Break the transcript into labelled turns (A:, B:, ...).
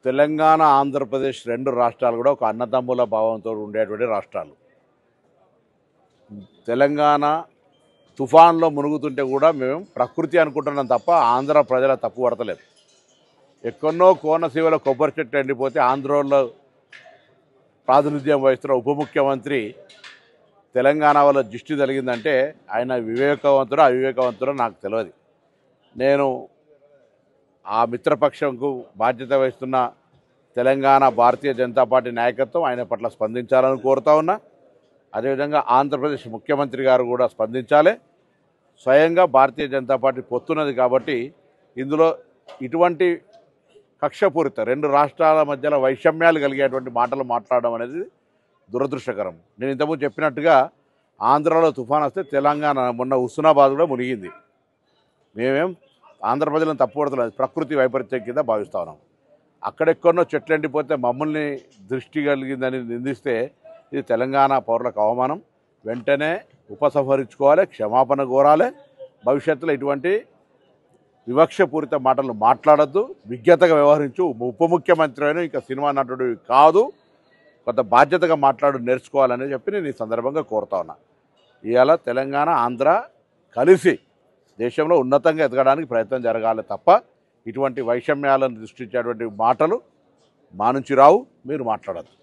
A: తెలంగాణ ఆంధ్రప్రదేశ్ రెండు రాష్ట్రాలు కూడా ఒక అన్నదమ్ముల భావంతో ఉండేటువంటి రాష్ట్రాలు. తెలంగాణ తుఫాన్లో మునుగుతుంటే కూడా మేము ప్రకృతి అనుకుంటున్నాం తప్ప ఆంధ్ర ప్రజల తప్పు పడతలేదు. ఎక్కడో కోనసీమలో కొబ్బరి చెట్టు ఎండిపోతే ఆంధ్రలో ప్రాతినిధ్యం వహిస్తున్న ఉప ముఖ్యమంత్రి తెలంగాణ వల్ల దృష్టి జరిగిందంటే ఆయన వివేకవంతుడో అవివేకవంతుడో నాకు తెలియదు. నేను ఆ మిత్రపక్షంకు బాధ్యత వహిస్తున్న తెలంగాణ భారతీయ జనతా పార్టీ నాయకత్వం ఆయన పట్ల స్పందించాలని కోరుతా ఉన్నా. అదేవిధంగా ఆంధ్రప్రదేశ్ ముఖ్యమంత్రి గారు కూడా స్పందించాలి. స్వయంగా భారతీయ జనతా పార్టీ పొత్తున్నది కాబట్టి ఇందులో ఇటువంటి కక్షపూరిత రెండు రాష్ట్రాల మధ్యలో వైషమ్యాలు కలిగేటువంటి మాటలు మాట్లాడడం అనేది దురదృష్టకరం. నేను ఇంతకుముందు చెప్పినట్టుగా ఆంధ్రాలో తుఫాన్ వస్తే తెలంగాణ మొన్న హుస్నాబాద్ కూడా మునిగింది. మేమేం ఆంధ్ర ప్రజలను తప్పుపడుతున్నది ప్రకృతి వైపరీత్యం కింద భావిస్తా ఉన్నాం. అక్కడెక్కడో చెట్లు ఎండిపోతే మమ్మల్ని దృష్టి కలిగిందని నిందిస్తే ఇది తెలంగాణ పౌరులకు అవమానం. వెంటనే ఉపసంహరించుకోవాలి, క్షమాపణ కోరాలి. భవిష్యత్తులో ఇటువంటి వివక్షపూరిత మాటలు మాట్లాడద్దు, విజ్ఞతగా వ్యవహరించు. ఉప ముఖ్యమంత్రి అయినా ఇంకా సినిమా నటుడు కాదు, కొంత బాధ్యతగా నేర్చుకోవాలని చెప్పి నేను ఈ సందర్భంగా కోరుతా ఉన్నా. ఇవాళ తెలంగాణ ఆంధ్ర కలిసి దేశంలో ఉన్నతంగా ఎదగడానికి ప్రయత్నం జరగాలి తప్ప ఇటువంటి వైషమ్యాలను సృష్టించేటువంటి మాటలు మా నుంచి రావు, మీరు మాట్లాడద్దు.